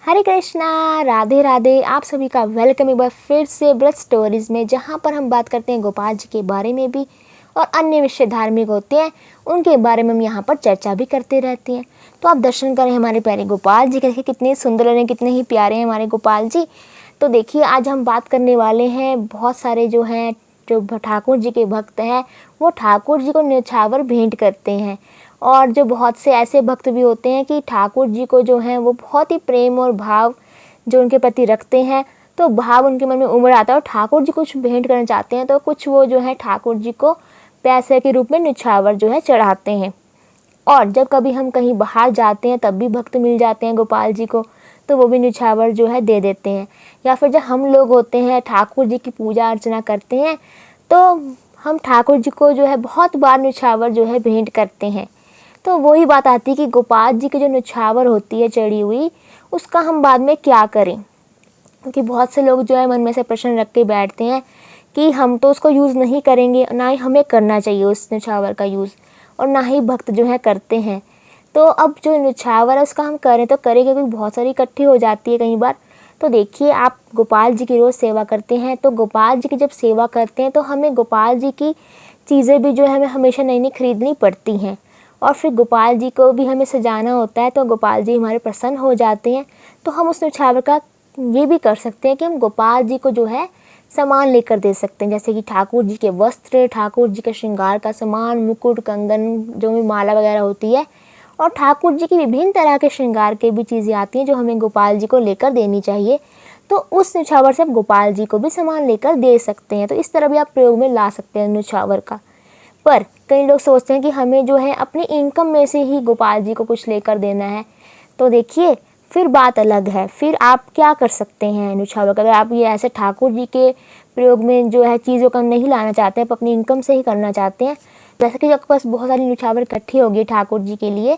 हरे कृष्णा, राधे राधे। आप सभी का वेलकम एक बार फिर से ब्रज स्टोरीज़ में, जहाँ पर हम बात करते हैं गोपाल जी के बारे में भी और अन्य विषय धार्मिक होते हैं उनके बारे में हम यहाँ पर चर्चा भी करते रहते हैं। तो आप दर्शन करें हमारे प्यारे गोपाल जी के। देखिए कितने सुंदर हैं, कितने ही प्यारे हैं हमारे गोपाल जी। तो देखिए आज हम बात करने वाले हैं, बहुत सारे जो हैं जो ठाकुर जी के भक्त हैं वो ठाकुर जी को न्यौछावर भेंट करते हैं। और जो बहुत से ऐसे भक्त भी होते हैं कि ठाकुर जी को जो है वो बहुत ही प्रेम और भाव जो उनके प्रति रखते हैं, तो भाव उनके मन में उमड़ आता है और ठाकुर जी कुछ भेंट करना चाहते हैं तो कुछ वो जो है ठाकुर जी को पैसे के रूप में न्यौछावर जो है चढ़ाते हैं। और जब कभी हम कहीं बाहर जाते हैं तब भी भक्त मिल जाते हैं गोपाल जी को, तो वो भी न्यौछावर जो है दे देते हैं। या फिर जब हम लोग होते हैं ठाकुर जी की पूजा अर्चना करते हैं तो हम ठाकुर जी को जो है बहुत बार न्यौछावर जो है भेंट करते हैं। तो वही बात आती है कि गोपाल जी की जो न्यौछावर होती है चढ़ी हुई, उसका हम बाद में क्या करें। क्योंकि बहुत से लोग जो है मन में से प्रश्न रख के बैठते हैं कि हम तो उसको यूज़ नहीं करेंगे, ना ही हमें करना चाहिए उस न्यौछावर का यूज़, और ना ही भक्त जो है करते हैं। तो अब जो न्यौछावर है उसका हम करें तो करेंगे, क्योंकि बहुत सारी इकट्ठी हो जाती है कई बार। तो देखिए आप गोपाल जी की रोज़ सेवा करते हैं, तो गोपाल जी की जब सेवा करते हैं तो हमें गोपाल जी की चीज़ें भी जो है हमें हमेशा नई नई खरीदनी पड़ती हैं। और फिर गोपाल जी को भी हमें सजाना होता है, तो गोपाल जी हमारे प्रसन्न हो जाते हैं। तो हम उस न्यौछावर का ये भी कर सकते हैं कि हम गोपाल जी को जो है सामान लेकर दे सकते हैं, जैसे कि ठाकुर जी के वस्त्र, ठाकुर जी के श्रृंगार का सामान, मुकुट, कंगन, जो भी माला वगैरह होती है, और ठाकुर जी की विभिन्न तरह के श्रृंगार के भी चीज़ें आती हैं जो हमें गोपाल जी को लेकर देनी चाहिए। तो उस न्यौछावर से आप गोपाल जी को भी सामान लेकर दे सकते हैं। तो इस तरह भी आप प्रयोग में ला सकते हैं न्यौछावर का। पर कई लोग सोचते हैं कि हमें जो है अपनी इनकम में से ही गोपाल जी को कुछ लेकर देना है। तो देखिए फिर बात अलग है, फिर आप क्या कर सकते हैं न्यौछावर का। अगर आप ये ऐसे ठाकुर जी के प्रयोग में जो है चीज़ों का नहीं लाना चाहते हैं, आप अपनी इनकम से ही करना चाहते हैं, जैसे कि आपके पास बहुत सारी न्यौछावर इकट्ठी होगी ठाकुर जी के लिए,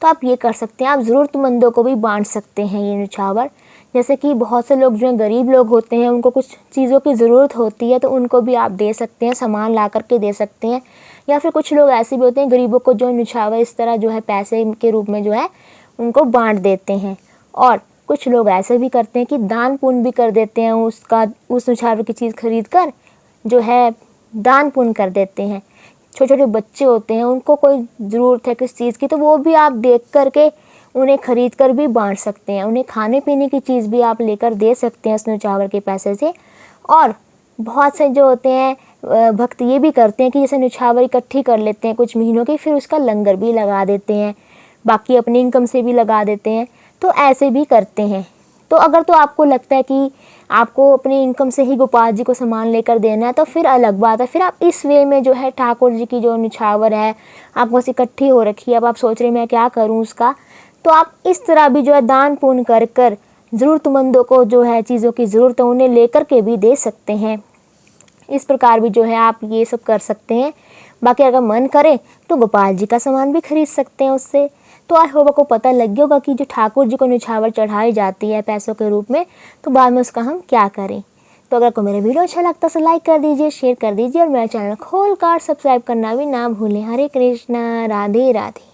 तो आप ये कर सकते हैं, आप ज़रूरतमंदों को भी बांट सकते हैं ये न्यौछावर। जैसे कि बहुत से लोग जो हैं गरीब लोग होते हैं, उनको कुछ चीज़ों की ज़रूरत होती है, तो उनको भी आप दे सकते हैं, सामान ला करके दे सकते हैं। या फिर कुछ लोग ऐसे भी होते हैं गरीबों को जो न्यौछावर इस तरह जो है पैसे के रूप में जो है उनको बांट देते हैं। और कुछ लोग ऐसे भी करते हैं कि दान पुण्य भी कर देते हैं, उस न्यौछावर की चीज़ खरीद कर जो है दान पुण्य कर देते हैं। छोटे छोटे बच्चे होते हैं, उनको कोई ज़रूरत है किस चीज़ की, तो वो भी आप देख करके उन्हें खरीद कर भी बांट सकते हैं। उन्हें खाने पीने की चीज़ भी आप लेकर दे सकते हैं उस न्यौछावर के पैसे से। और बहुत से जो होते हैं भक्त ये भी करते हैं कि जैसे न्यौछावर इकट्ठी कर लेते हैं कुछ महीनों की, फिर उसका लंगर भी लगा देते हैं, बाकी अपनी इनकम से भी लगा देते हैं। तो ऐसे भी करते हैं। तो अगर तो आपको लगता है कि आपको अपनी इनकम से ही गोपाल जी को सामान लेकर देना है, तो फिर अलग बात है। फिर आप इस वे में जो है ठाकुर जी की जो न्यौछावर है आपको बस इकट्ठी हो रखी है, अब आप सोच रहे मैं क्या करूँ उसका, तो आप इस तरह भी जो है दान पुण्य कर कर ज़रूरतमंदों को जो है चीज़ों की ज़रूरत है उन्हें लेकर के भी दे सकते हैं। इस प्रकार भी जो है आप ये सब कर सकते हैं। बाकी अगर मन करे तो गोपाल जी का सामान भी खरीद सकते हैं उससे। तो आई होप आपको पता लग गया होगा कि जो ठाकुर जी को न्यौछावर चढ़ाई जाती है पैसों के रूप में, तो बाद में उसका हम क्या करें। तो अगर आपको मेरा वीडियो अच्छा लगता है तो लाइक कर दीजिए, शेयर कर दीजिए और मेरा चैनल खोल कर सब्सक्राइब करना भी ना भूलें। हरे कृष्णा, राधे राधे।